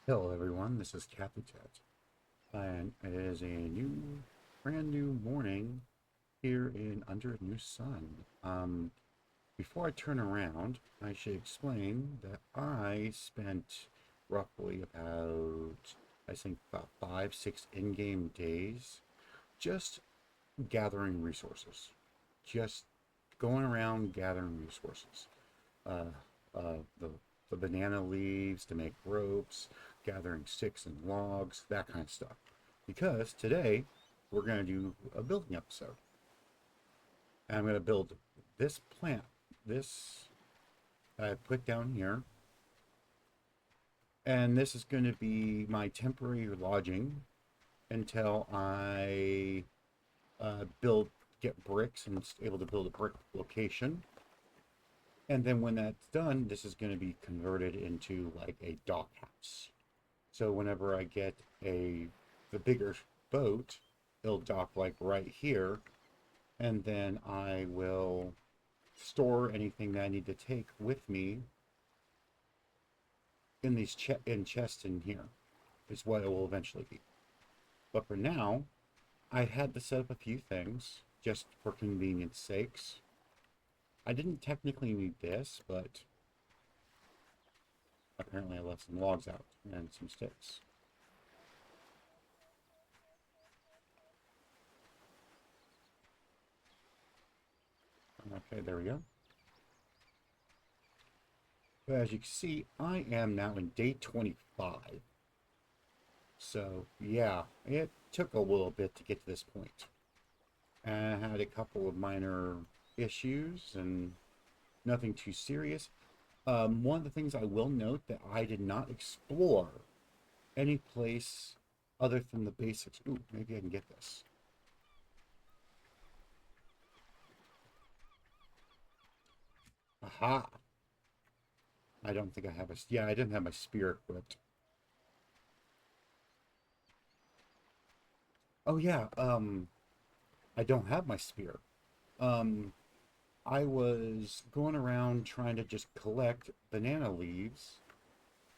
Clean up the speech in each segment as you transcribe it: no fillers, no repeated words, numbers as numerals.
Hello everyone, this is Kathy Tet, and it is a brand new morning here in under a new sun. Before I turn around, I should explain that I spent roughly I think about 5, 6 in-game days just gathering resources, just going around gathering resources. uh, the banana leaves to make ropes, gathering sticks and logs, that kind of stuff. Because today we're going to do a building episode. And I'm going to build this plant, this I put down here, and this is going to be my temporary lodging until I build, get bricks and able to build a brick location. And then when that's done, this is going to be converted into like a dock house. So whenever I get the bigger boat, it'll dock like right here, and then I will store anything that I need to take with me in these chests in here. Is what it will eventually be. But for now, I had to set up a few things just for convenience sakes. I didn't technically need this, but apparently I left some logs out and some sticks. Okay, there we go. But as you can see, I am now in day 25. So, yeah, it took a little bit to get to this point. And I had a couple of minor issues and nothing too serious. One of the things I will note that I did not explore any place other than the basics. Ooh, maybe I can get this. Aha! I don't think I have a. Yeah, I didn't have my spear equipped. Oh yeah, I don't have my spear. Um, I was going around trying to just collect banana leaves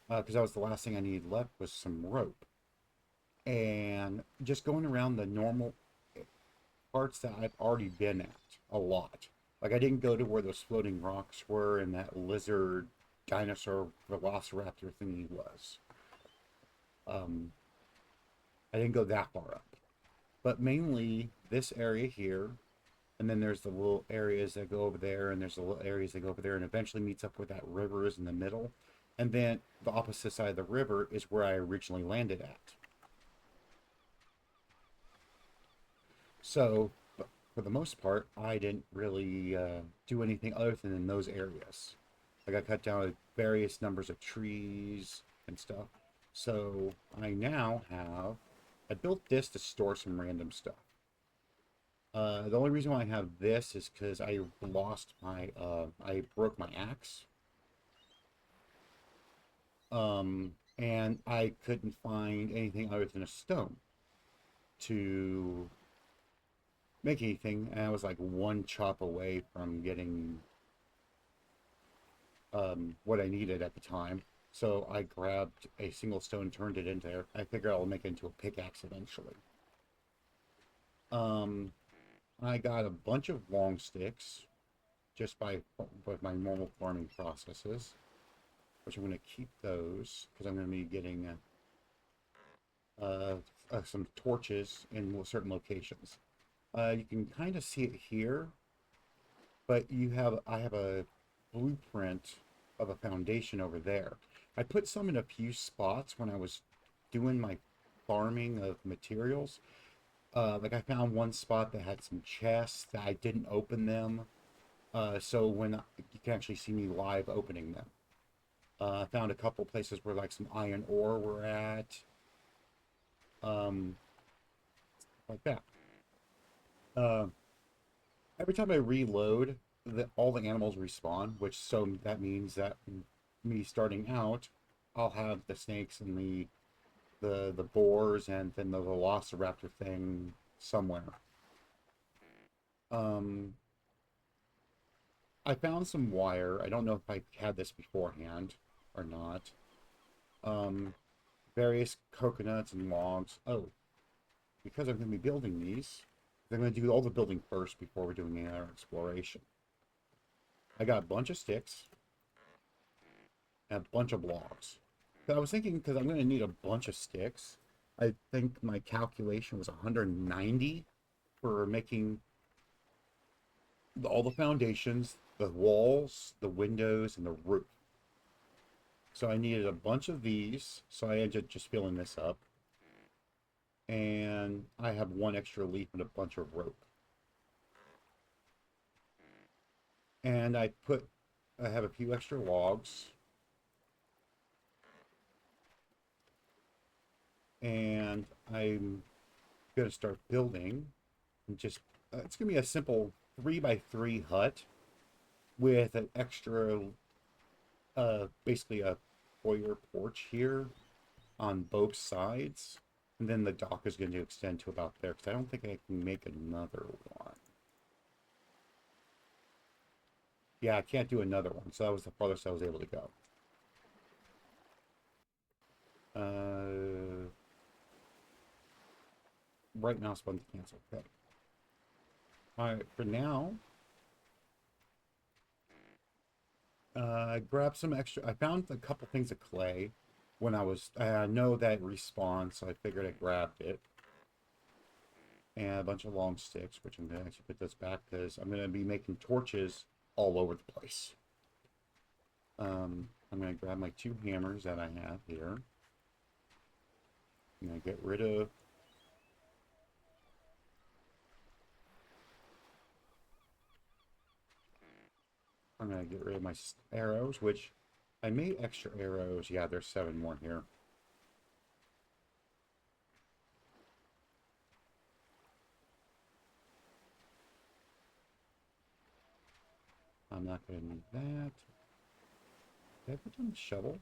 because that was the last thing I needed left was some rope. And just going around the normal parts that I've already been at a lot. Like I didn't go to where those floating rocks were and that lizard dinosaur velociraptor thingy was. Um, I didn't go that far up. But mainly this area here, and then there's the little areas that go over there, and there's the little areas that go over there, and eventually meets up where that river is in the middle. And then the opposite side of the river is where I originally landed at. So, for the most part, I didn't really do anything other than in those areas. Like I cut down various numbers of trees and stuff. So I now have, I built this to store some random stuff. The only reason why I have this is because I broke my axe. And I couldn't find anything other than a stone to make anything. And I was like one chop away from getting what I needed at the time. So I grabbed a single stone, turned it into, I figure I'll make it into a pickaxe eventually. Um, I got a bunch of long sticks just by with my normal farming processes, which I'm going to keep those because I'm going to be getting uh, some torches in certain locations. You can kind of see it here, but I have a blueprint of a foundation over there. I put some in a few spots when I was doing my farming of materials. Like I found one spot that had some chests that I didn't open them. So you can actually see me live opening them. I found a couple places where like some iron ore were at, um, like that. Uh, every time I reload, all the animals respawn, which so that means that me starting out, I'll have the snakes and the boars and then the velociraptor thing somewhere. Um, I found some wire. I don't know if I had this beforehand or not. Um, various coconuts and logs. Oh, because I'm going to be building these, I'm going to do all the building first before we're doing any other exploration. I got a bunch of sticks and a bunch of logs. So I was thinking, because I'm going to need a bunch of sticks, I think my calculation was 190 for making all the foundations, the walls, the windows, and the roof. So I needed a bunch of these, so I ended up just filling this up. And I have one extra leaf and a bunch of rope. And I have a few extra logs. And I'm going to start building. And just, it's going to be a simple 3x3 hut with an extra, basically a foyer porch here on both sides. And then the dock is going to extend to about there, because I don't think I can make another one. Yeah, I can't do another one, so that was the farthest I was able to go. Right mouse button to cancel. Okay. Alright, for now, I grabbed some extra. I found a couple things of clay when I know that it respawns, so I figured I grabbed it. And a bunch of long sticks, which I'm going to actually put this back because I'm going to be making torches all over the place. I'm going to grab my 2 hammers that I have here. I'm going to get rid of my arrows, which I made extra arrows. Yeah, there's 7 more here. I'm not going to need that. Did I put on the shovel?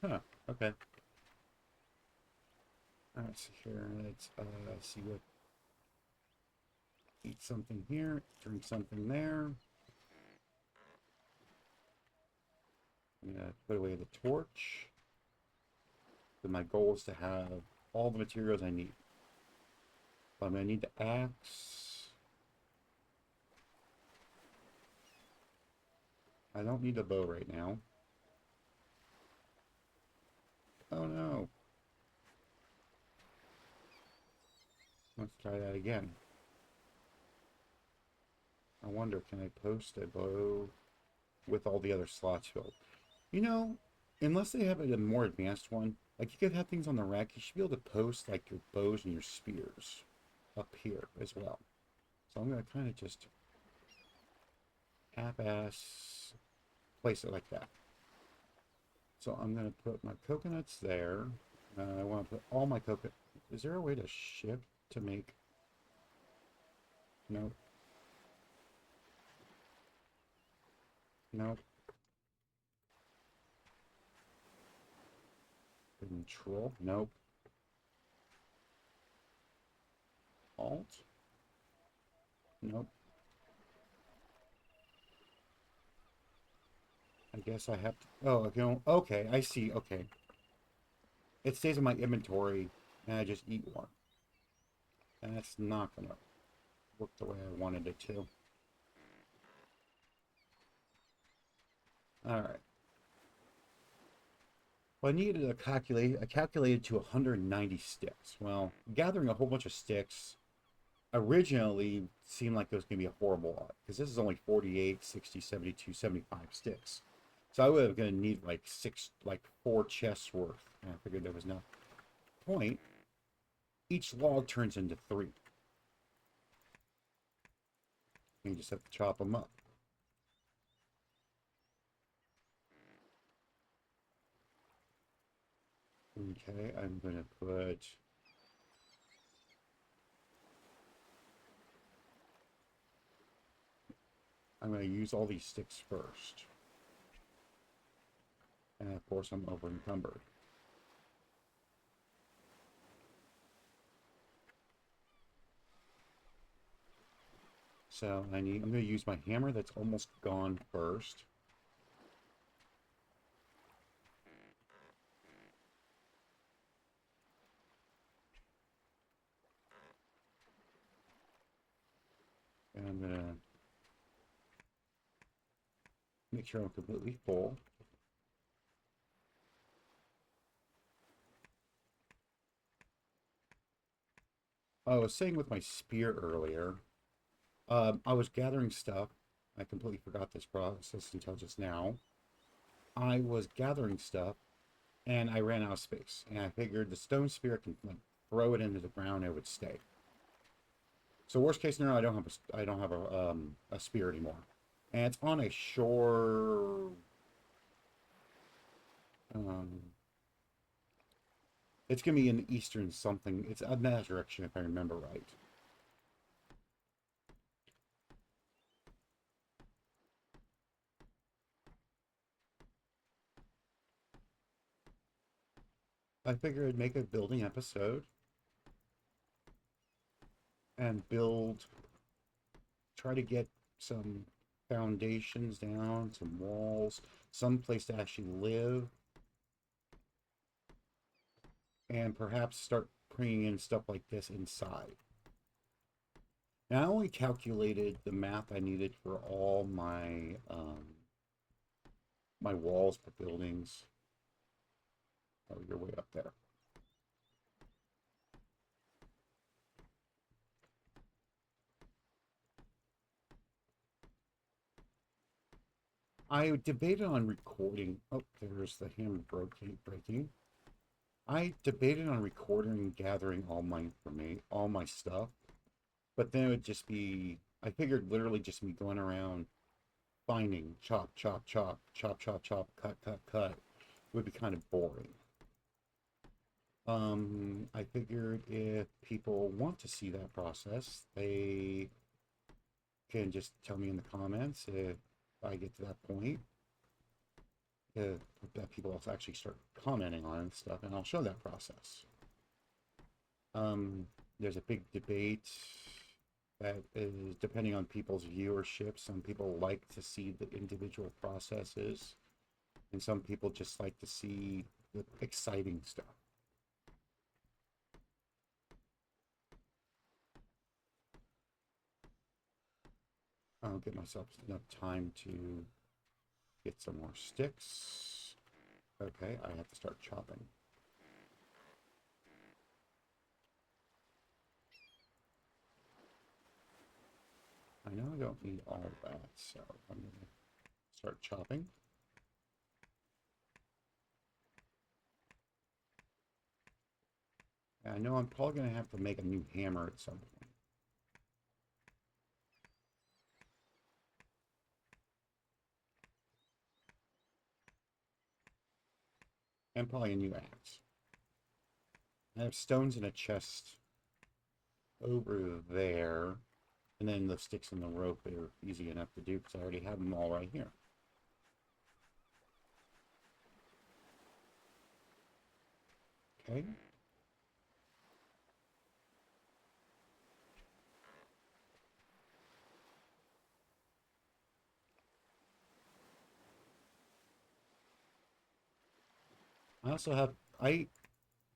Huh, okay. Let's see here. Let's see what. Eat something here, drink something there. I'm gonna put away the torch. But my goal is to have all the materials I need. But I'm gonna need the axe. I don't need the bow right now. Oh no. Let's try that again. I wonder, can I post a bow with all the other slots filled? You know, unless they have a more advanced one, like you could have things on the rack, you should be able to post like your bows and your spears up here as well. So I'm going to kind of just half-ass place it like that. So I'm going to put my coconuts there. I want to put all my coconut. Is there a way to shift to make? Nope. Nope. Control? Nope. Alt? Nope. I guess I have to. Oh, okay, I see. Okay. It stays in my inventory, and I just eat one. And that's not going to work the way I wanted it to. Alright. Well, I needed a calculate. I calculated to 190 sticks. Well, gathering a whole bunch of sticks originally seemed like it was going to be a horrible lot, because this is only 48, 60, 72, 75 sticks. So I was going to need like 4 chests worth. And I figured there was no point. Each log turns into 3. You just have to chop them up. Okay, I'm going to put... I'm going to use all these sticks first. And of course I'm over encumbered. So I'm going to use my hammer that's almost gone first. make sure I'm completely full. I was saying with my spear earlier, I was gathering stuff. I completely forgot this process until just now. I was gathering stuff and I ran out of space. And I figured the stone spear can like throw it into the ground and it would stay. So worst case scenario, I don't have a spear anymore. And it's on a shore. Um, it's gonna be in the eastern something. It's in that direction if I remember right. I figured I'd make a building episode and try to get some foundations down, some walls, some place to actually live, and perhaps start bringing in stuff like this inside. Now, I only calculated the math I needed for all my walls for buildings. Oh, you're way up there. I debated on recording. Oh, there's the hammer breaking. I debated on recording and gathering all my information, all my stuff, but then it would just be. I figured literally just me going around finding chop, chop, chop, chop, chop, chop, cut, cut, cut would be kind of boring. I figured if people want to see that process, they can just tell me in the comments if I get to that point. If that people also actually start commenting on stuff, and I'll show that process. There's a big debate that is depending on people's viewership. Some people like to see the individual processes, and some people just like to see the exciting stuff. I'll give myself enough time to get some more sticks. Okay, I have to start chopping. I know I don't need all of that, so I'm going to start chopping. And I know I'm probably going to have to make a new hammer at some point. And probably a new axe. I have stones in a chest over there. And then the sticks and the rope are easy enough to do because I already have them all right here. Okay. I also have,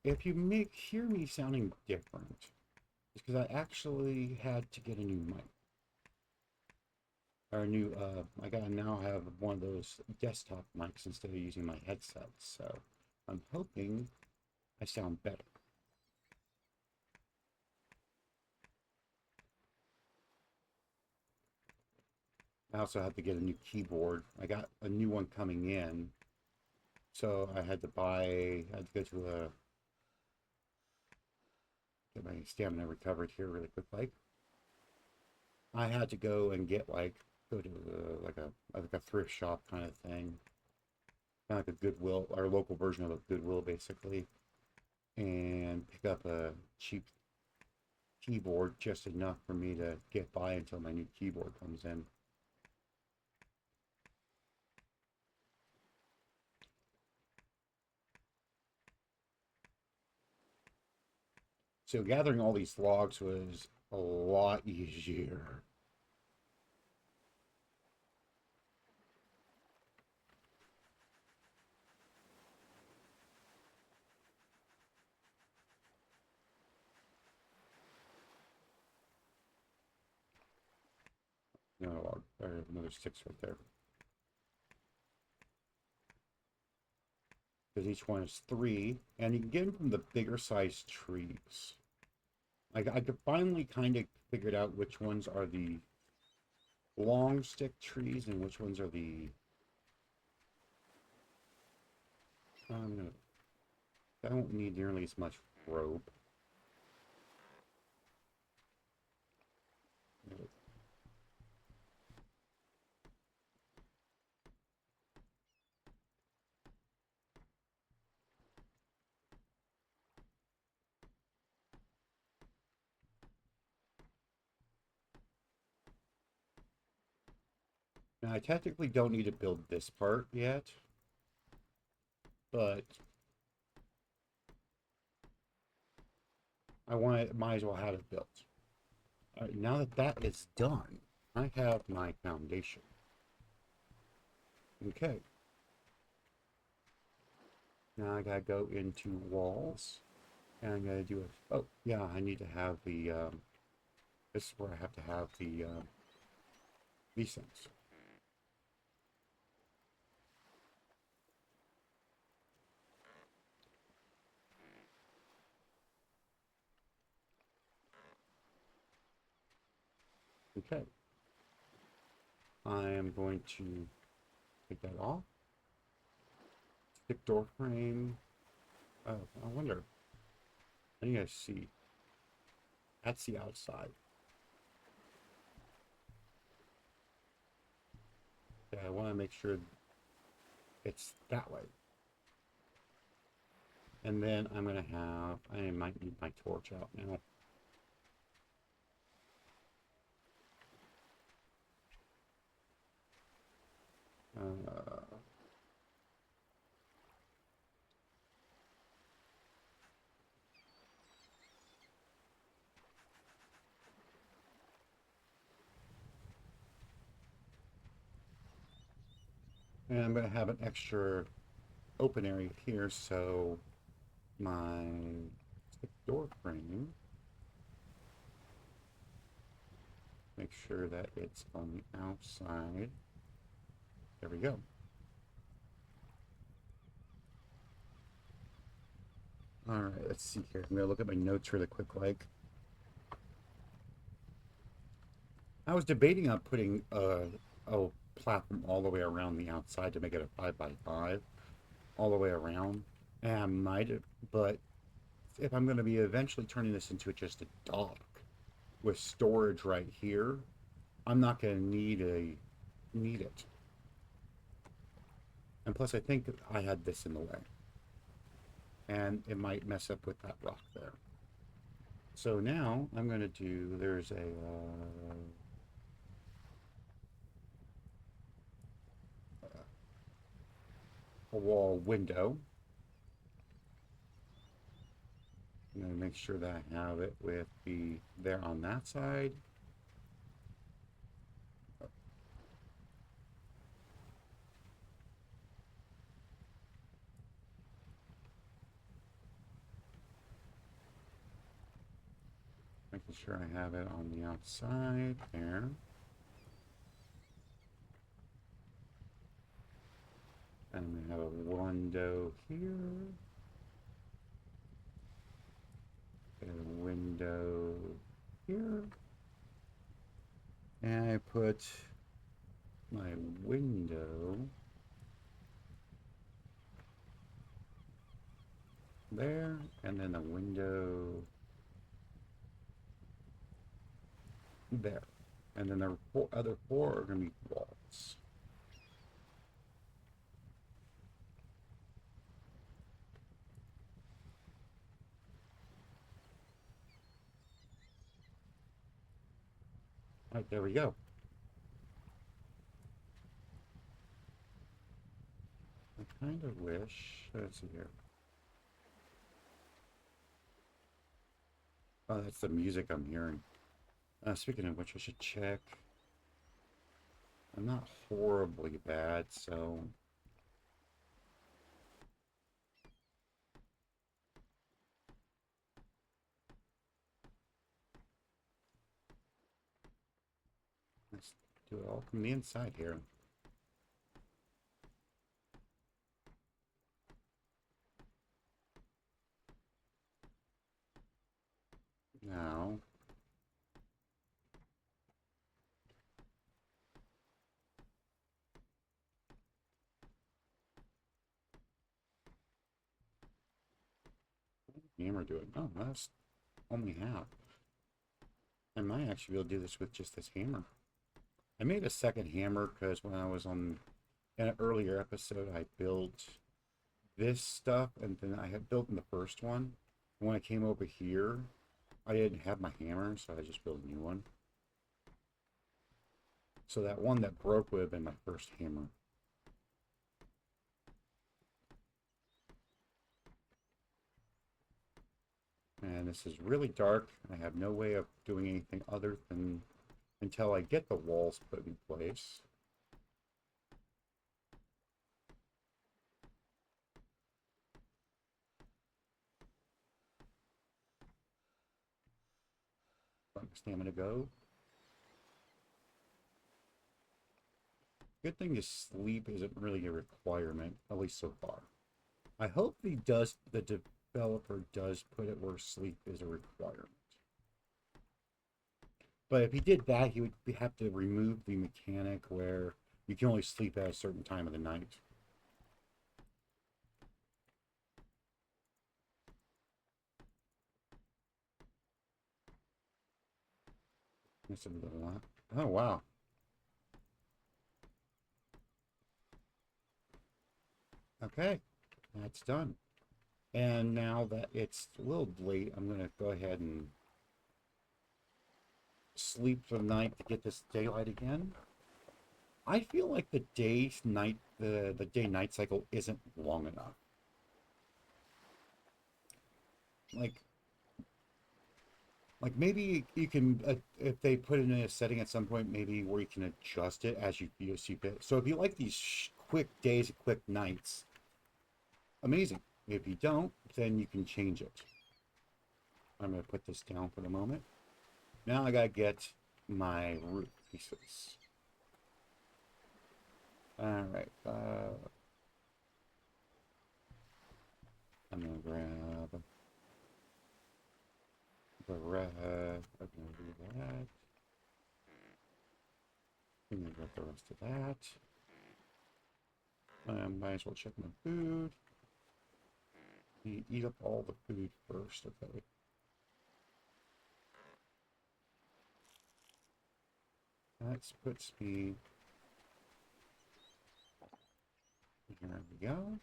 if you hear me sounding different, it's because I actually had to get a new mic. Or a new, I gotta now have one of those desktop mics instead of using my headset, so I'm hoping I sound better. I also had to get a new keyboard. I got a new one coming in, so I had to go to get my stamina recovered here really quick. Like, I had to go and get go to like a thrift shop kind of thing, kind of like a Goodwill, our local version of a Goodwill, basically, and pick up a cheap keyboard, just enough for me to get by until my new keyboard comes in. So gathering all these logs was a lot easier. No log. I have another six right there. because each one is 3, and you can get them from the bigger sized trees. I could finally kind of figured out which ones are the long stick trees and which ones are the I don't need nearly as much rope. Now, I technically don't need to build this part yet, but might as well have it built. All right, now that that is done, I have my foundation. Okay. Now I gotta go into walls, and I'm gonna do a, oh, yeah, I need to have the, this is where I have to have the, these things. Okay. I am going to take that off. Stick door frame. Oh, I wonder. I think I see. That's the outside. Yeah, I want to make sure it's that way. And then I'm going to have, I might need my torch out now. And I'm going to have an extra open area here, so my door frame, make sure that it's on the outside. There we go. All right, let's see here. I'm gonna look at my notes really quick. Like, I was debating on putting a platform all the way around the outside to make it a 5x5, all the way around. And I might have, but if I'm going to be eventually turning this into just a dock with storage right here, I'm not going to need it. And plus, I think I had this in the way, and it might mess up with that rock there. So now I'm going to do. There's a wall window. I'm going to make sure that I have it with the there on that side. Making sure I have it on the outside there. And we have a window here. And a window here. And I put my window there, and then a window there. And then the other four are going to be walls. All right, there we go. I kind of wish, let's see here. Oh, that's the music I'm hearing. Speaking of which, I should check. I'm not horribly bad, so... Let's do it all from the inside here. hammer do it? Oh, that's only half. I might actually be able to do this with just this hammer. I made a second hammer because when I was on in an earlier episode, I built this stuff, and then I had built in the first one. And when I came over here, I didn't have my hammer, so I just built a new one. So that one that broke would have been my first hammer. And this is really dark. I have no way of doing anything other than until I get the walls put in place. Let my stamina go. Good thing is sleep isn't really a requirement, at least so far. I hope the developer does put it where sleep is a requirement. But if he did that, he would have to remove the mechanic where you can only sleep at a certain time of the night. That's a little lot. Oh, wow. Okay, that's done. And now that it's a little late, I'm going to go ahead and sleep for the night to get this daylight again. I feel like the day-night cycle isn't long enough. Like, maybe you can, if they put it in a setting at some point, maybe where you can adjust it as you see fit. So if you like these quick days, quick nights, amazing. If you don't, then you can change it. I'm going to put this down for the moment. Now I got to get my roof pieces. All right. I'm going to grab the red. I'm going to do that. I'm going to grab the rest of that. Might as well check my food. You eat up all the food first, okay? That puts me. Here we go.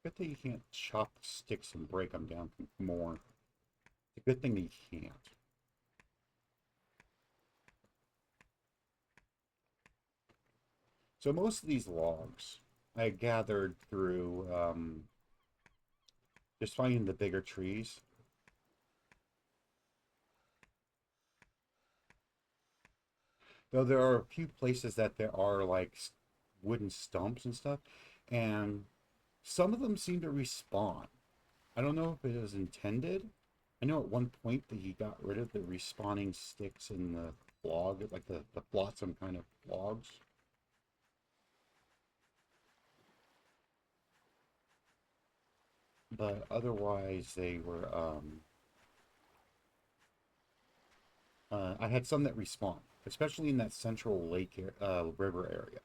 Good thing you can't chop sticks and break them down more. It's a good thing that you can't. So most of these logs I gathered through just finding the bigger trees. Though there are a few places that there are like wooden stumps and stuff, and some of them seem to respawn. I don't know if it was intended. I know at one point that he got rid of the respawning sticks in the log, like the flotsam kind of logs. But otherwise they were I had some that respawn, especially in that central river area.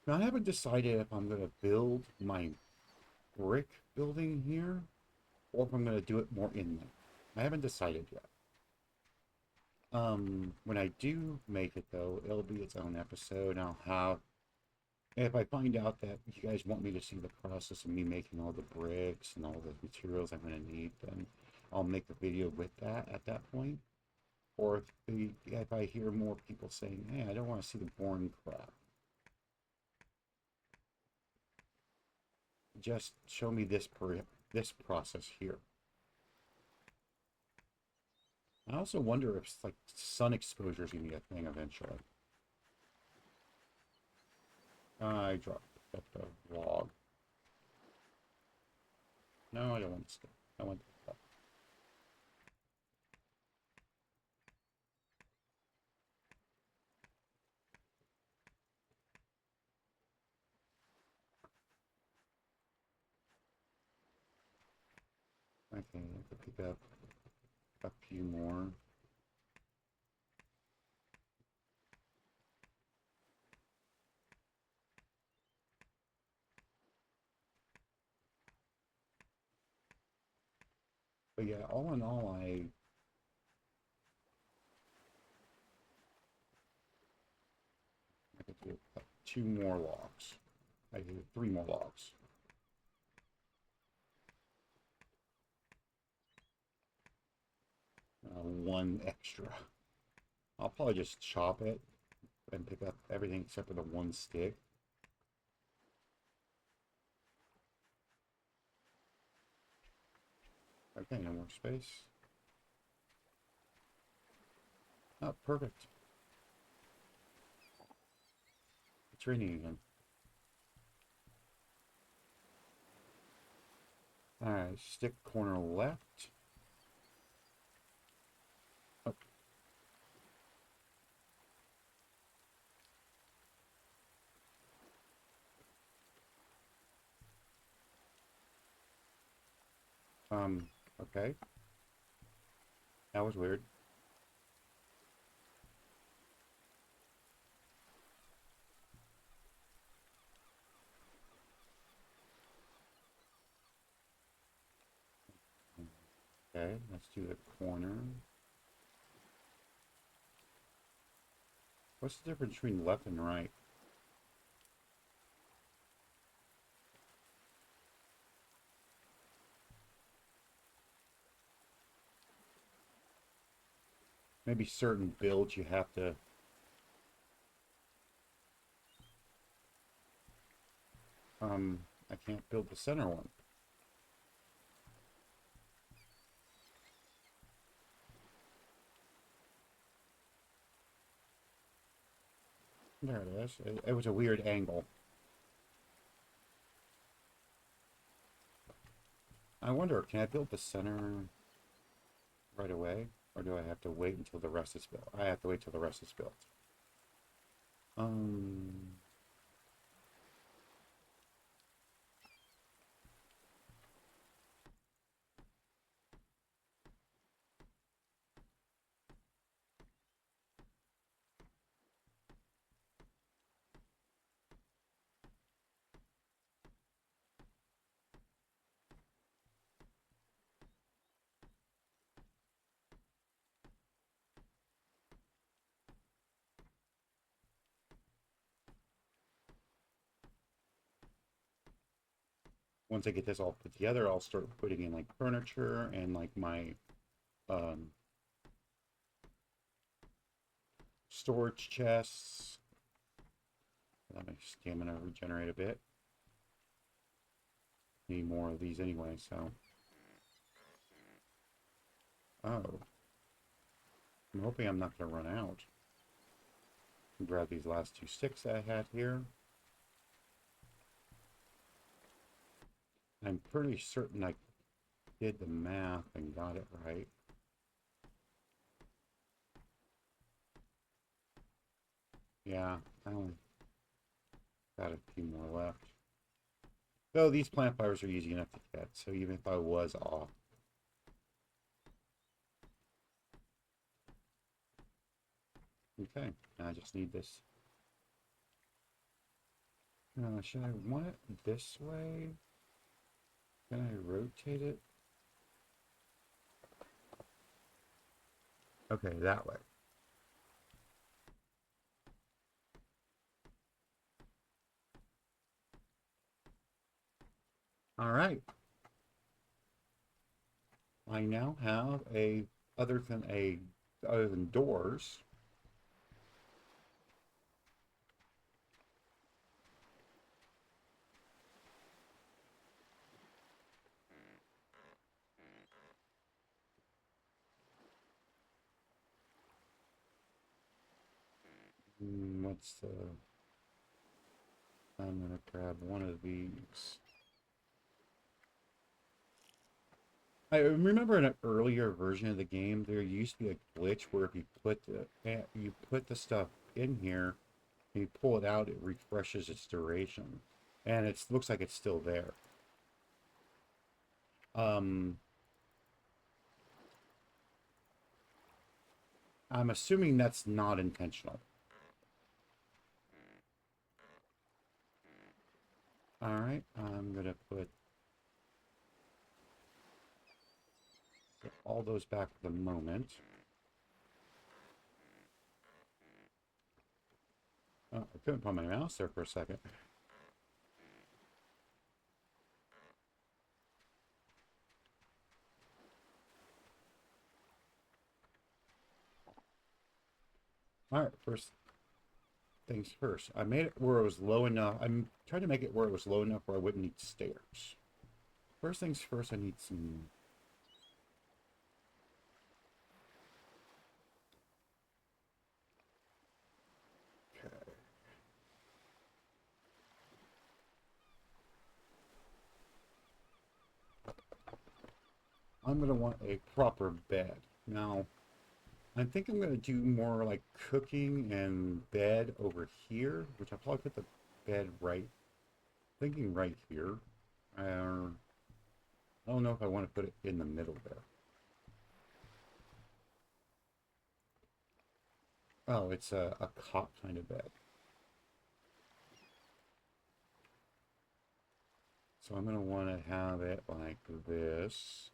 Now I haven't decided if I'm gonna build my brick building here or if I'm gonna do it more inland. I haven't decided yet. When I do make it though, it'll be its own episode. I'll have if I find out that you guys want me to see the process of me making all the bricks and all the materials I'm going to need, then I'll make a video with that at that point. Or if I hear more people saying, hey, I don't want to see the boring crap, just show me this process here. I also wonder if like sun exposure is going to be a thing eventually. I dropped the log. No, I don't want to. I want. Okay, I have to pick up a few more. But yeah, all in all, I could do 2 more logs. I do 3 more logs. One extra. I'll probably just chop it and pick up everything except for the one stick. Okay, no more space. Oh, perfect. It's raining again. Alright, stick corner left. Oh. Okay. That was weird. Okay, let's do the corner. What's the difference between left and right? Maybe certain builds you have to... I can't build the center one. There it is. It was a weird angle. I wonder, can I build the center right away? Or do I have to wait until the rest is built? I have to wait till the rest is built. Once I get this all put together, I'll start putting in like furniture and like my storage chests. Let my stamina regenerate a bit. Need more of these anyway, so. Oh. I'm hoping I'm not going to run out. Grab these last 2 sticks that I had here. I'm pretty certain I did the math and got it right. Yeah, I only got a few more left. Though these plant fibers are easy enough to get, so even if I was off. Okay, now I just need this. Should I want it this way? Can I rotate it? Okay, that way. All right. I now have a other than doors. What's the... I'm gonna grab one of these. I remember in an earlier version of the game, there used to be a glitch where if you put the stuff in here, and you pull it out, it refreshes its duration, and it looks like it's still there. I'm assuming that's not intentional. All right, I'm gonna put all those back for the moment. Oh, I couldn't put my mouse there for a second. All right, first things first. I made it where it was low enough. I'm trying to make it where it was low enough where I wouldn't need stairs. First things first, I need some... Okay. I'm going to want a proper bed. Now, I think I'm going to do more like cooking and bed over here, which I'll probably put the bed right, thinking right here. I don't know if I want to put it in the middle there. Oh, it's a cot kind of bed. So I'm going to want to have it like this.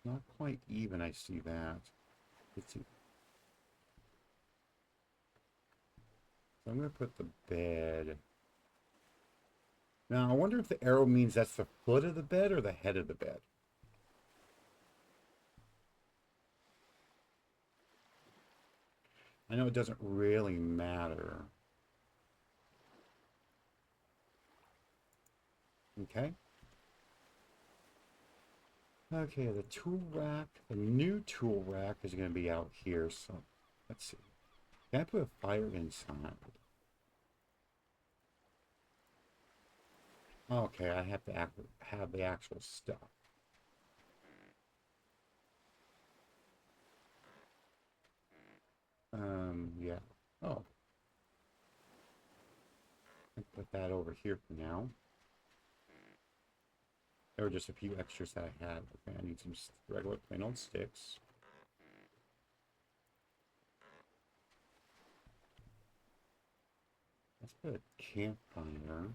Not quite even, I see that. Let's see. So I'm going to put the bed. Now, I wonder if the arrow means that's the foot of the bed or the head of the bed. I know it doesn't really matter. Okay. Okay, the tool rack, the new tool rack is going to be out here. So let's see. Can I put a fire inside? Okay, I have to have the actual stuff. Yeah. Oh. I'll put that over here for now. There were just a few extras that I had. Okay, I need some regular plain old sticks. Let's put a campfire.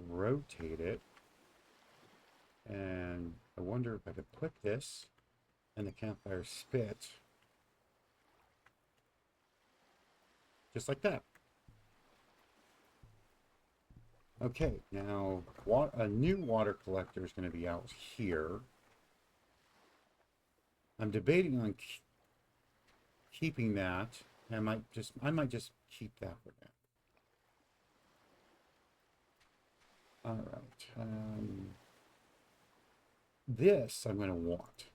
Rotate it. And I wonder if I could put this in the campfire spit. Just like that. Okay, now a new water collector is going to be out here. I'm debating on keeping that. I might just keep that for now. All right. This I'm going to want.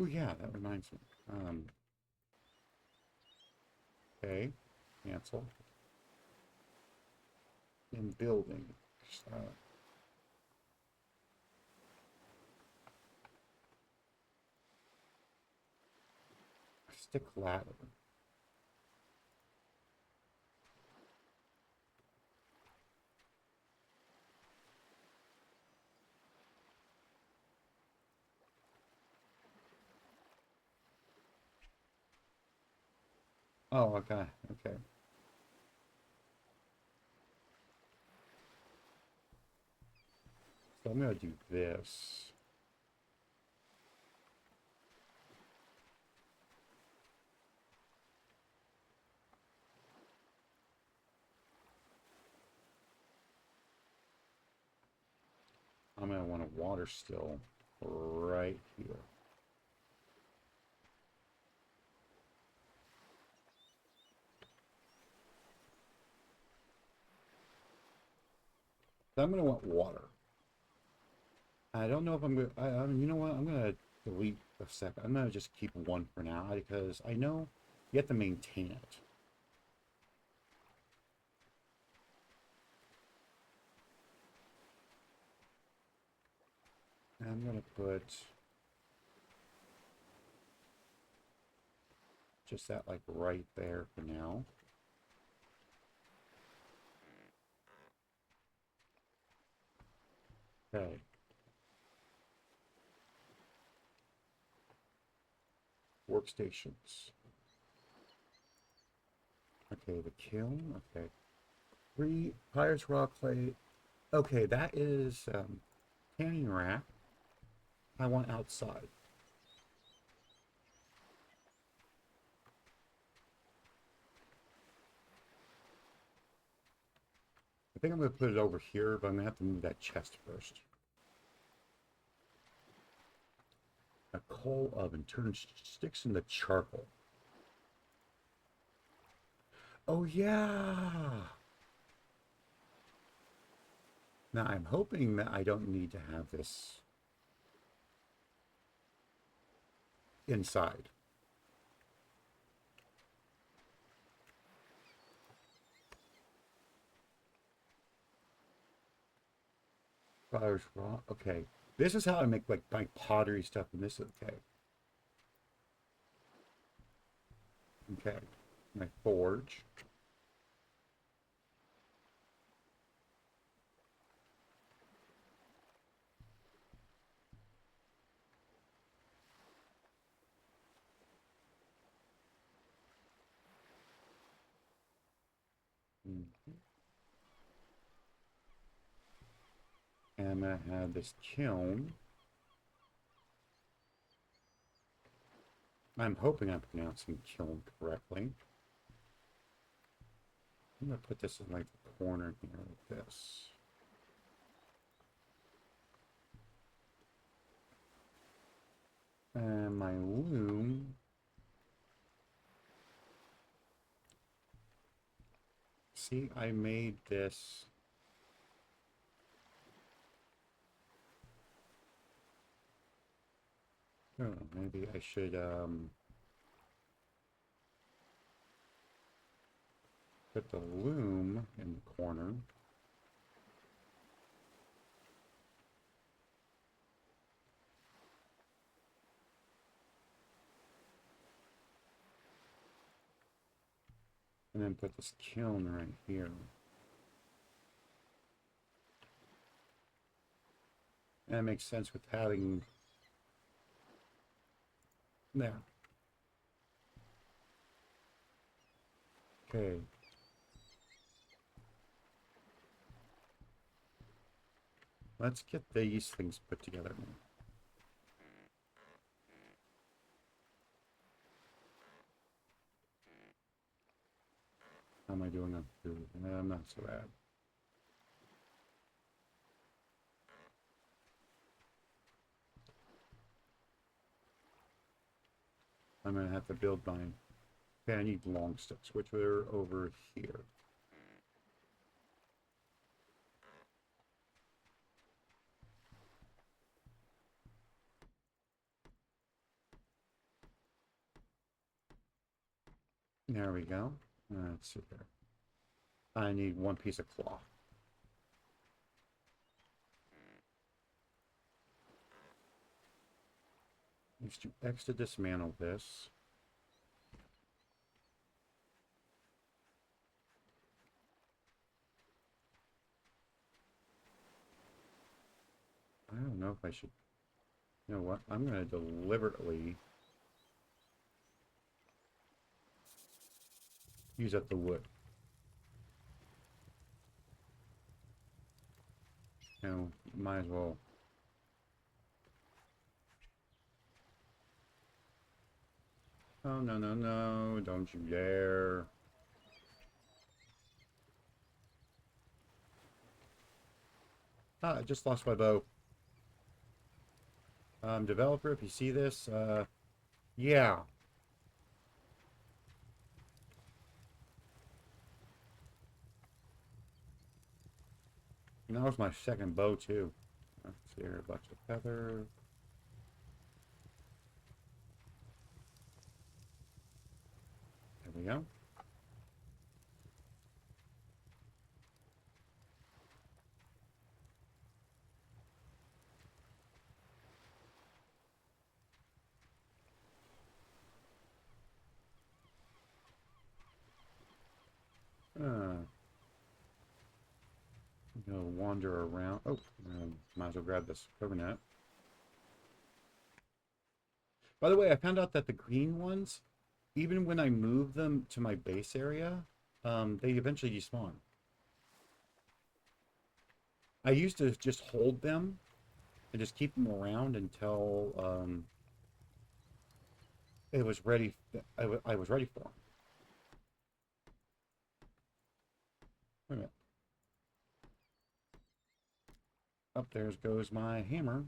Oh yeah, that reminds me. Okay, cancel. In building. Stick ladder. Oh, okay, okay. So I'm going to do this. I'm going to want a water still right here. So I'm going to want water. I don't know if I'm going to, you know what, I'm going to delete a second. I'm going to just keep one for now because I know you have to maintain it. I'm going to put just that like right there for now. Okay. Workstations. Okay, the kiln. Okay. 3 Pirates Raw Clay. Okay, that is canning rack. I want outside. I think I'm going to put it over here, but I'm going to have to move that chest first. A coal oven turns sticks into charcoal. Oh, yeah. Now, I'm hoping that I don't need to have this inside. Flowers raw. Okay. This is how I make like my pottery stuff, and this is okay. Okay. My forge. Mhm. And I'm going to have this kiln. I'm hoping I'm pronouncing kiln correctly. I'm going to put this in like the corner here like this. And my loom. See, I made this. Oh, maybe I should put the loom in the corner. And then put this kiln right here. And that makes sense with having there. Okay. Let's get these things put together now. How am I doing on food? I'm not so bad. I'm gonna have to build mine. Okay, I need long sticks, which are over here. There we go. Let's see here. I need 1 piece of cloth. Let's do X to dismantle this. I don't know if I should. You know what? I'm going to deliberately use up the wood. You know, might as well. Oh, no, no, no. Don't you dare. Ah, I just lost my bow. Developer, if you see this, yeah. And that was my second bow, too. Let's see here, a bunch of feather. There we go. Wander around. Oh, might as well grab this coconut. By the way, I found out that the green ones, even when I move them to my base area, they eventually despawn. I used to just hold them and just keep them around until it was ready. I was ready for them. Wait a minute. Up there goes my hammer.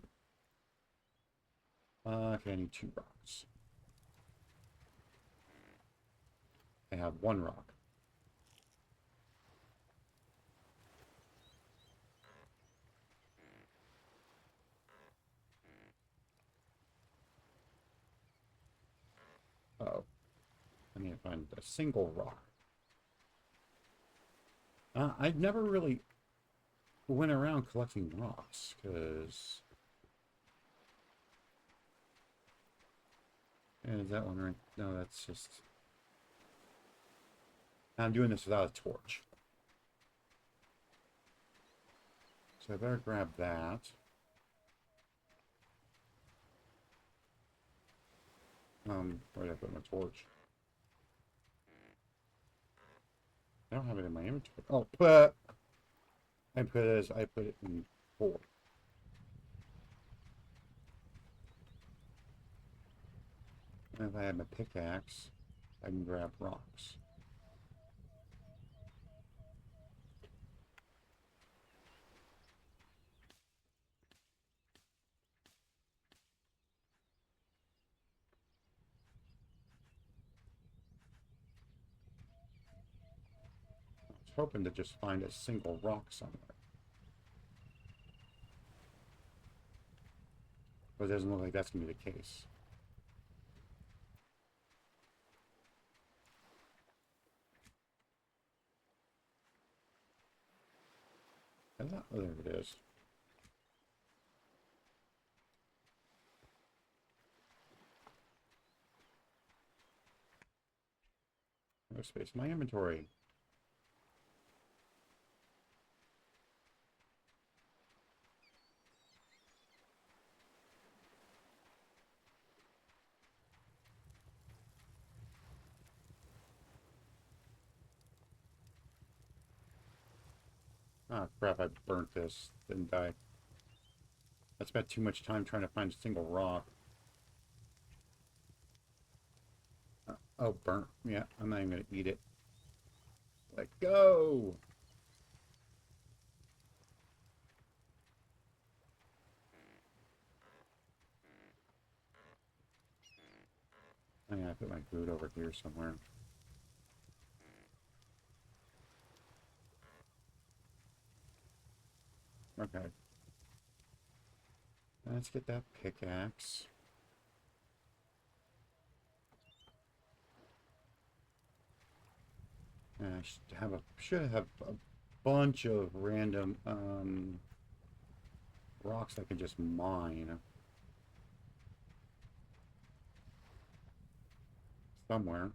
Okay, I need 2 rocks. I have 1 rock. Oh, I need to find a single rock. I've never really went around collecting rocks, because... Is that one right? No, that's just... I'm doing this without a torch. So I better grab that. Where did I put my torch? I don't have it in my inventory. Oh, I put it in 4. And if I have my pickaxe, I can grab rocks. I was hoping to just find a single rock somewhere. But it doesn't look like that's going to be the case. Oh, there it is. No space in my inventory. Ah, crap, I burnt this. Didn't I? I spent too much time trying to find a single rock. Oh, burnt. Yeah, I'm not even going to eat it. Let go! Oh, yeah, I put my food over here somewhere. Okay. Let's get that pickaxe. And I should have a bunch of random rocks I can just mine somewhere.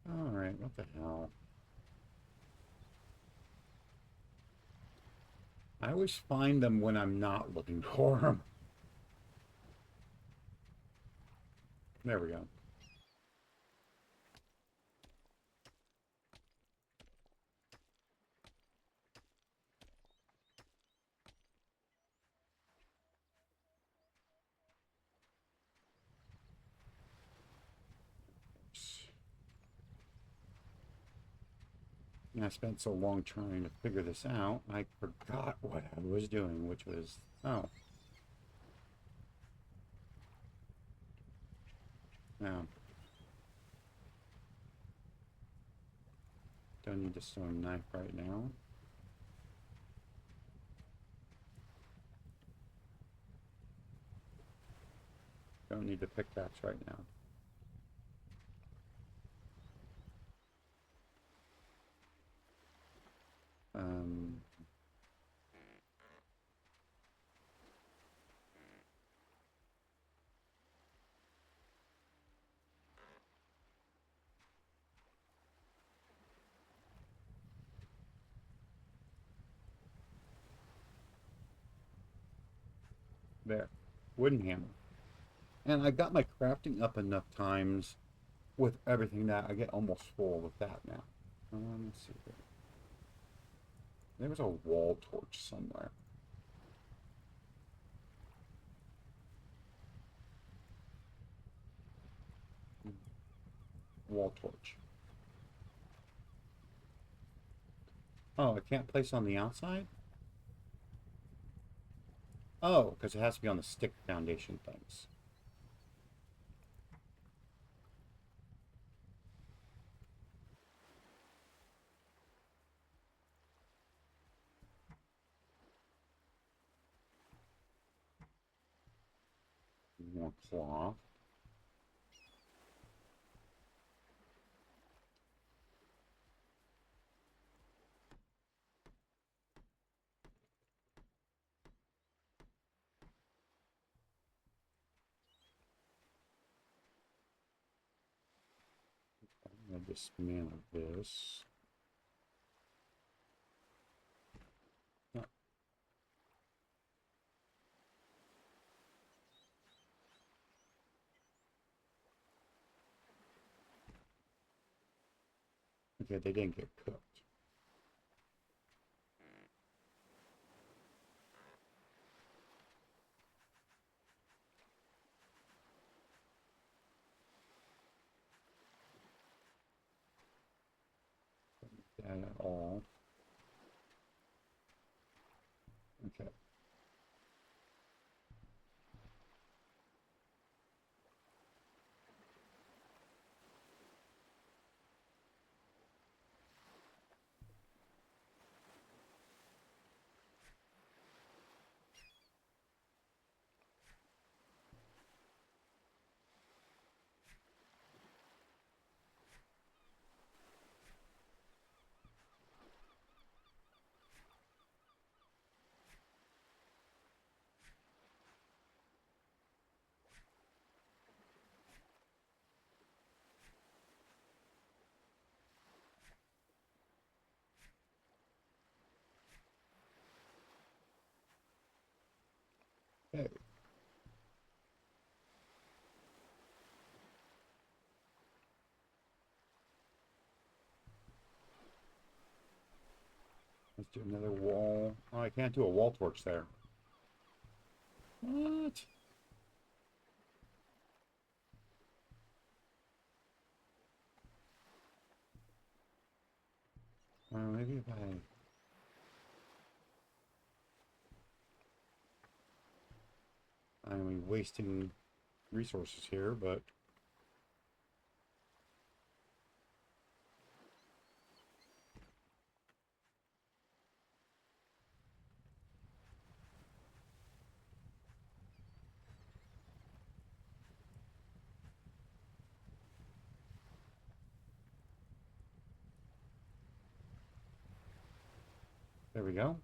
Alright, what the hell? I always find them when I'm not looking for them. There we go. And I spent so long trying to figure this out, I forgot what I was doing, which was... Oh. No. Don't need the stone knife right now. Don't need the pickaxe right now. Um... There. Wooden hammer. And I got my crafting up enough times with everything that I get almost full with that now. Let's see here. There was a wall torch somewhere. Wall torch. Oh, I can't place on the outside? Oh, because it has to be on the stick foundation things. More cloth. I'm going to dismantle this. Oh, okay, they didn't get cooked. That at all. Okay. Okay. Let's do another wall. Oh, I can't do a wall torch there. What? Maybe if I'm wasting resources here, but there we go.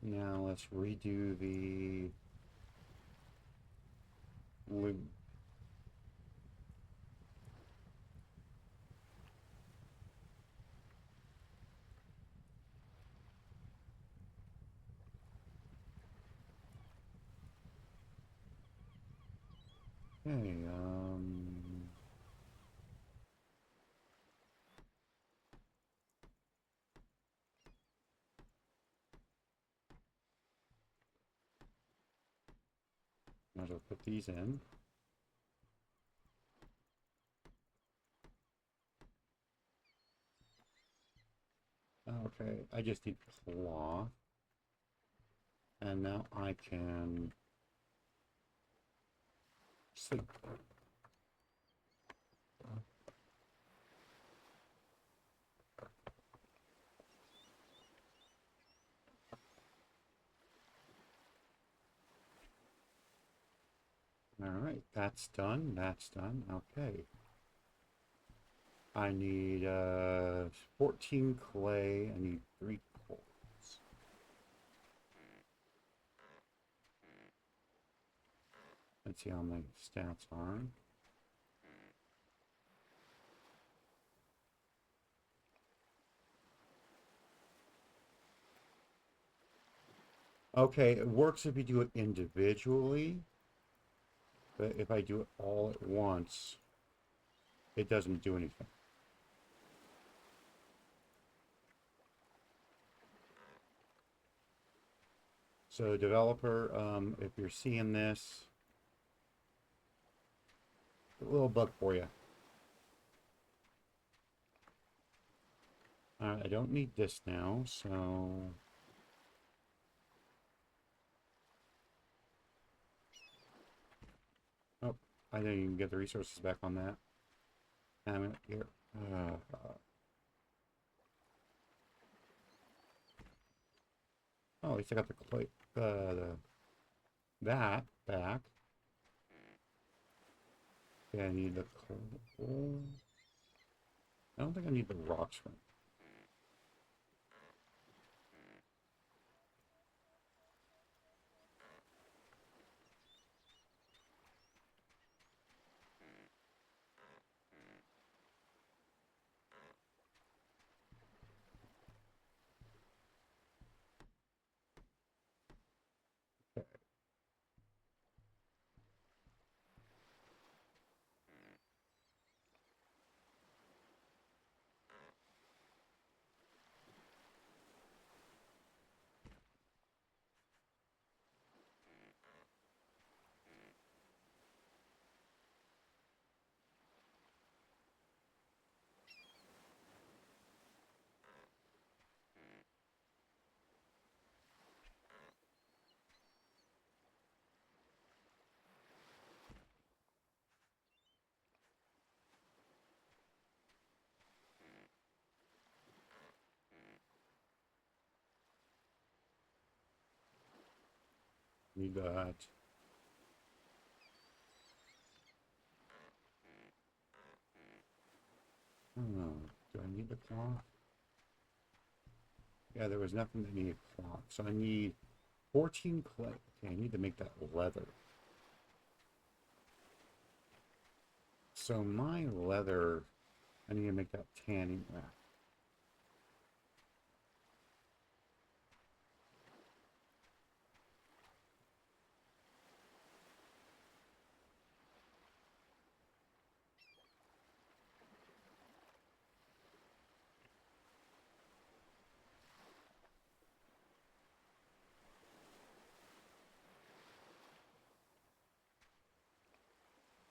Now let's redo the loop. Okay, might as well put these in. Okay, I just need cloth. And now I can sleep. All right, that's done. That's done. Okay. I need 14 clay. I need 3 coals. Let's see how my stats are. Okay, it works if you do it individually, but if I do it all at once, it doesn't do anything. So developer, if you're seeing this, a little bug for you. I don't need this now, so oh, I didn't even get the resources back on that. Here. Oh, at least I got the clay, that back. Okay, I need the coal. I don't think I need the rocks from. Need that. Oh, do I need the cloth? Yeah, there was nothing that needed cloth. So I need 14 clay. Okay, I need to make that leather. So my leather, I need to make that tanning rack.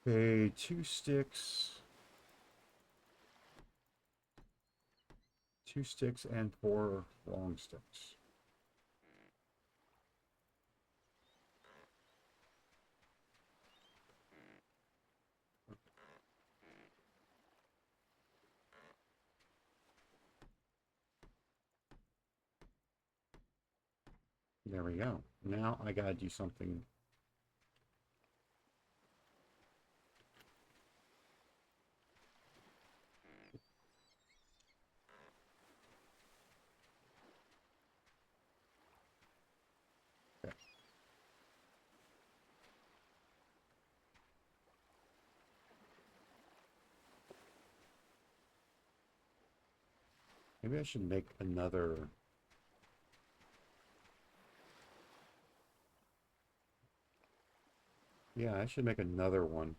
Okay, 2 sticks. 2 sticks and 4 long sticks. There we go. Now I gotta do something. Okay. Maybe I should make another. Yeah, I should make another one.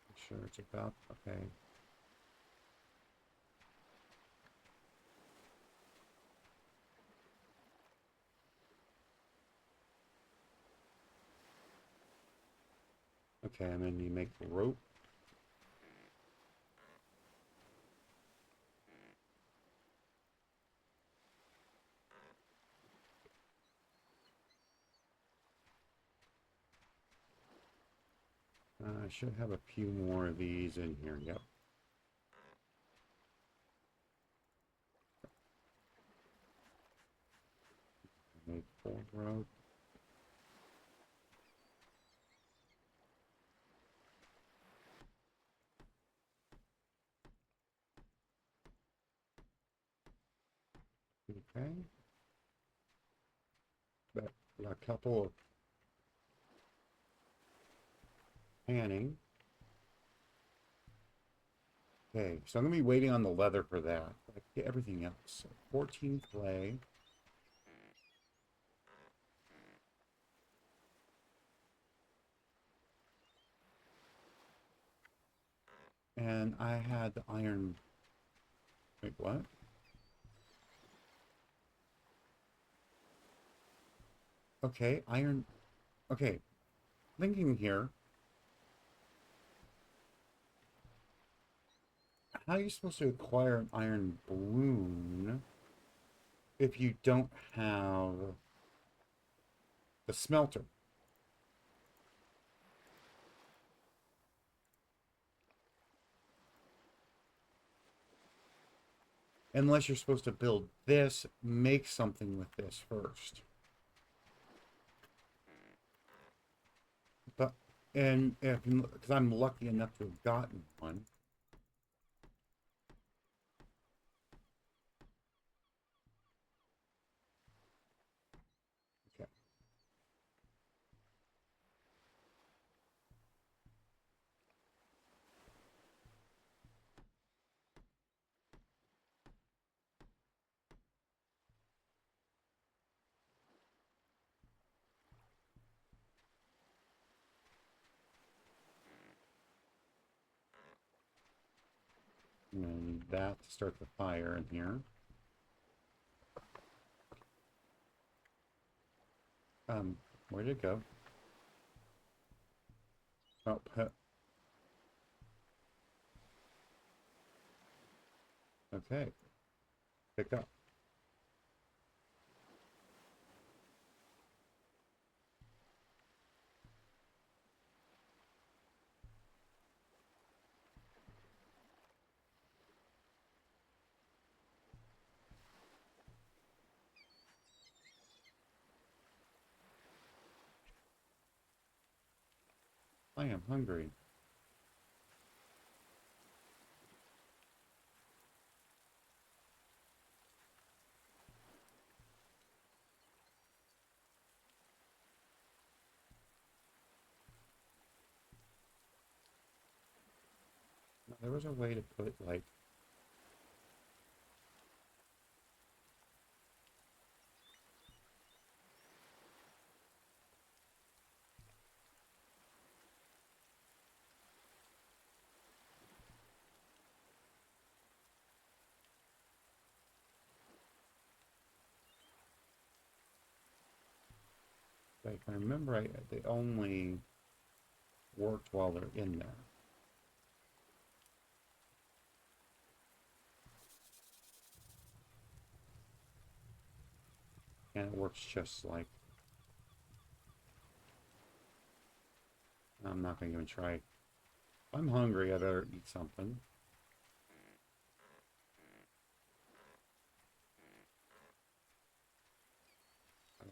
Make sure it's about okay. Okay, and then you make the rope. I should have a few more of these in here. Yep. Made 4 rope. Okay. But a couple of panning. Okay, so I'm gonna be waiting on the leather for that. I get everything else. So 14 clay. And I had the iron. Wait, what? Okay, iron. Okay, thinking here. How are you supposed to acquire an iron balloon if you don't have the smelter? Unless you're supposed to build this, make something with this first. But, and if, because I'm lucky enough to have gotten one. Okay. I'm gonna need that to start the fire in here. Where'd it go? Oh, okay. Pick up. I am hungry. There was a way to put, like, if I remember right, they only worked while they're in there. And it works just like, I'm not going to even try. I'm hungry, I better eat something.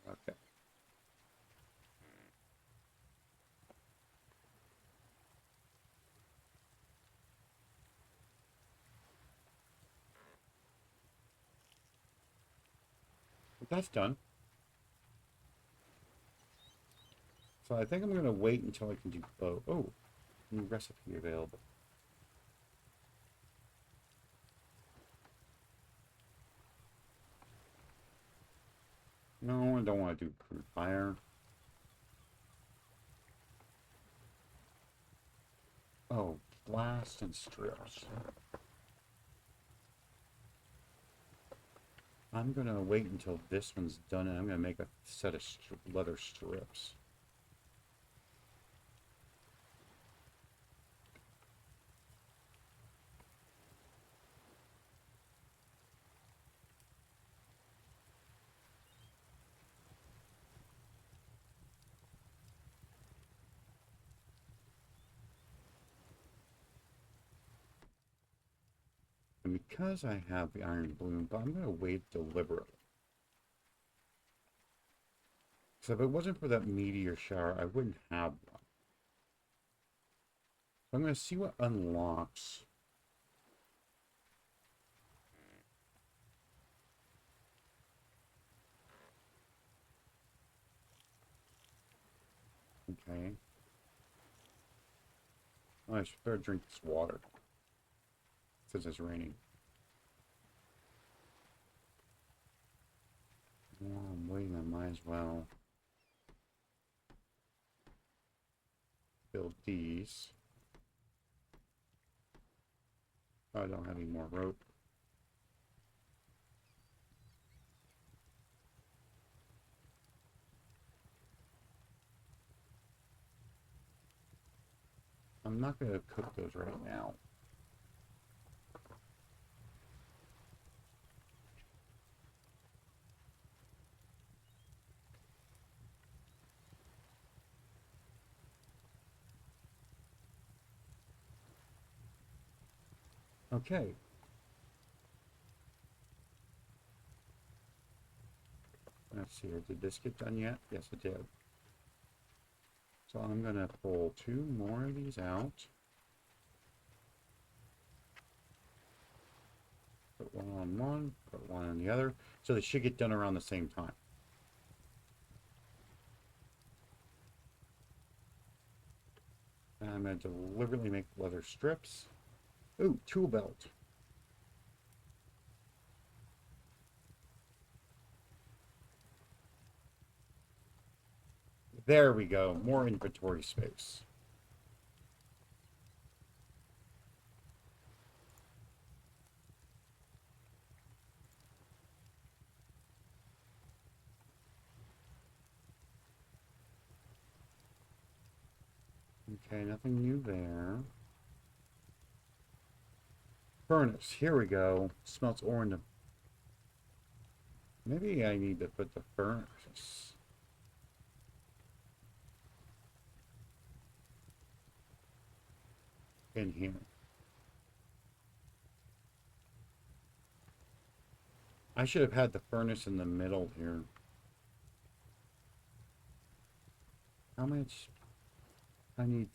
Okay. But that's done. So I think I'm going to wait until I can do both. Oh, new recipe available. No, I don't want to do crude fire. Oh, blast and strips. I'm going to wait until this one's done and I'm going to make a set of leather strips. And because I have the iron balloon, but I'm going to wait deliberately. So if it wasn't for that meteor shower, I wouldn't have one. So I'm going to see what unlocks. Okay. Oh, I should better drink this water. since it's raining. While I'm waiting, I might as well build these. Oh, I don't have any more rope. I'm not going to cook those right now. Okay. Let's see here. Did this get done yet? Yes, it did. So I'm going to pull 2 more of these out. Put one on one, put one on the other. So they should get done around the same time. And I'm going to deliberately make leather strips. Ooh, tool belt. There we go. More inventory space. Okay, nothing new there. Furnace. Here we go. Smelts orange. Maybe I need to put the furnace in here. I should have had the furnace in the middle here. How much? I need...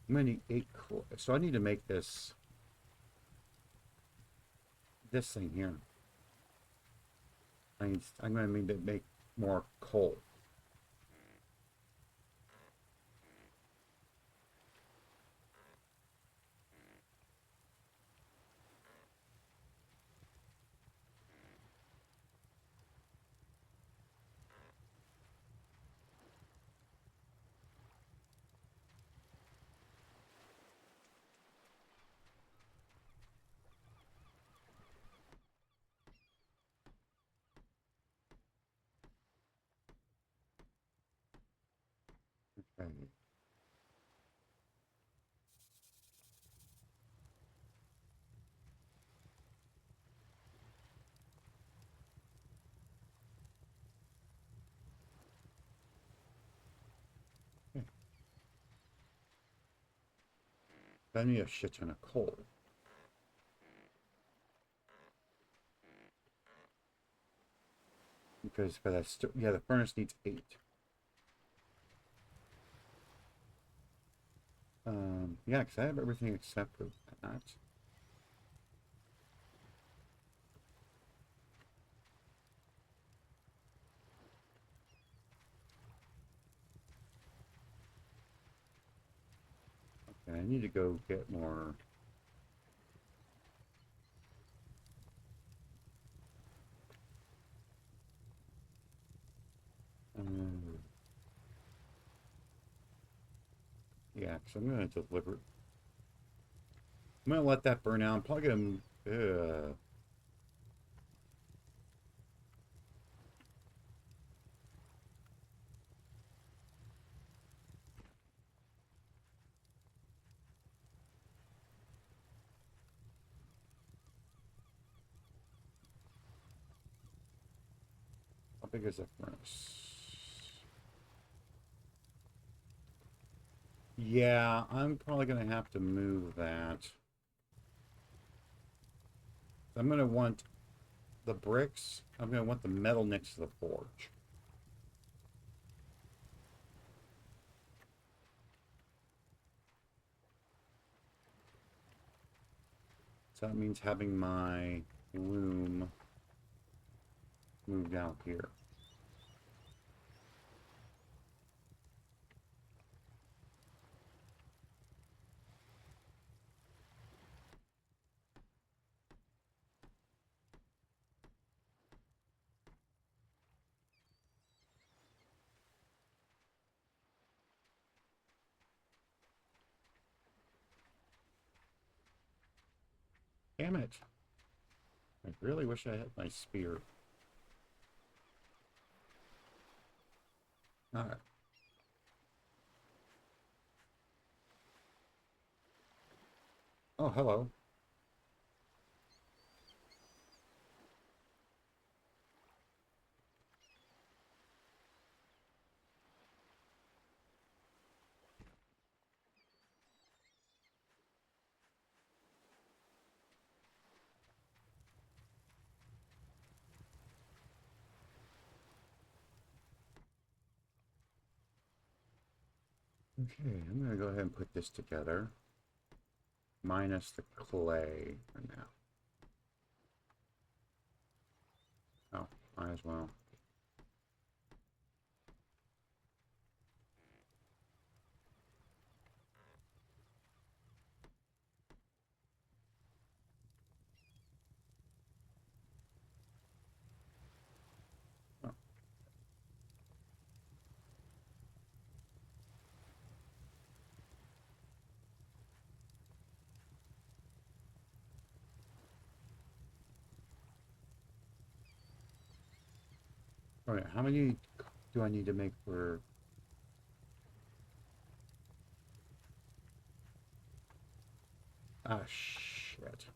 I'm gonna need 8 coal. So I need to make this thing here. I'm gonna need to make more coal. Okay. I need a shit ton of coal. Because for that, yeah, the furnace needs 8. Yeah, because I have everything except for that. Okay, I need to go get more. Yeah, because I'm going to deliver. I'm going to let that burn out. I'm probably going to... How big is that furnace? Yeah, I'm probably going to have to move that. I'm going to want the bricks. I'm going to want the metal next to the forge. So that means having my loom moved out here. Damn it. I really wish I had my spear. Alright. Oh, hello. Okay, I'm gonna go ahead and put this together. Minus the clay for now. Oh, might as well. Oh. Alright, how many do I need to make for... Ah, shit.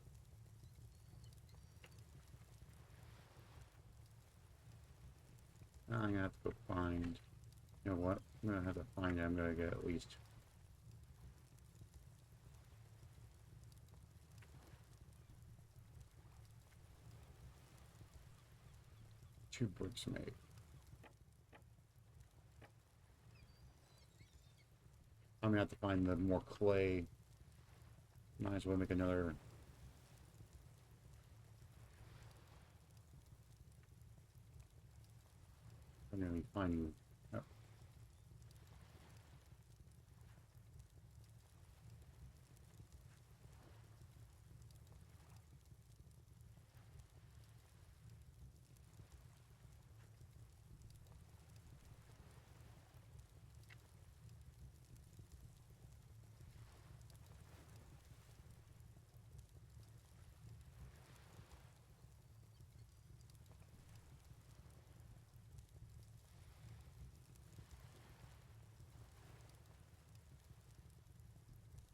I'm gonna have to go find... You know what? I'm gonna have to find it. I'm gonna get at least... 2 bricks made. I'm gonna have to find the more clay. Might as well make another... I'm gonna be finding... Oh.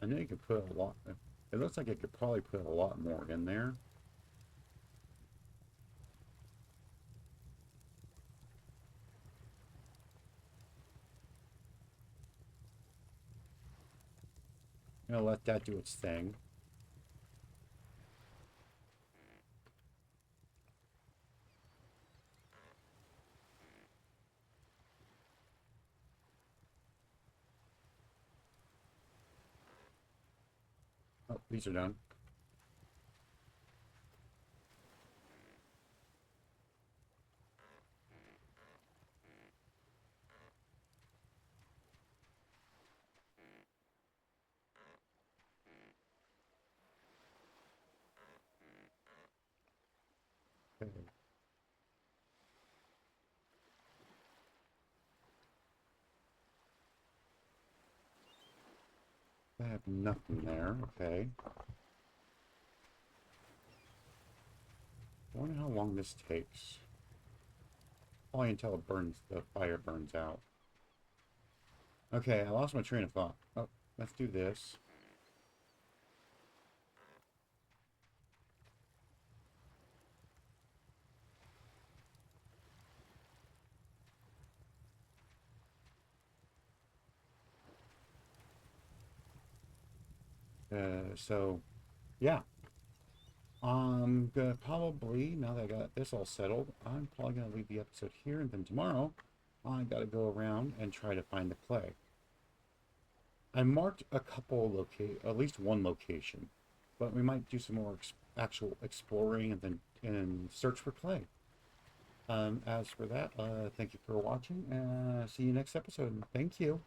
I know you could put a lot... It looks like I could probably put a lot more in there. I'm gonna let that do its thing. Oh, these are done. Okay. I have nothing there. Okay. I wonder how long this takes. Probably until it burns, the fire burns out. Okay, I lost my train of thought. Oh, let's do this. So, yeah. I'm gonna probably, now that I got this all settled, I'm probably gonna leave the episode here, and then tomorrow, I gotta go around and try to find the clay. I marked a couple at least one location, but we might do some more actual exploring and then search for clay. As for that, thank you for watching, and see you next episode. Thank you.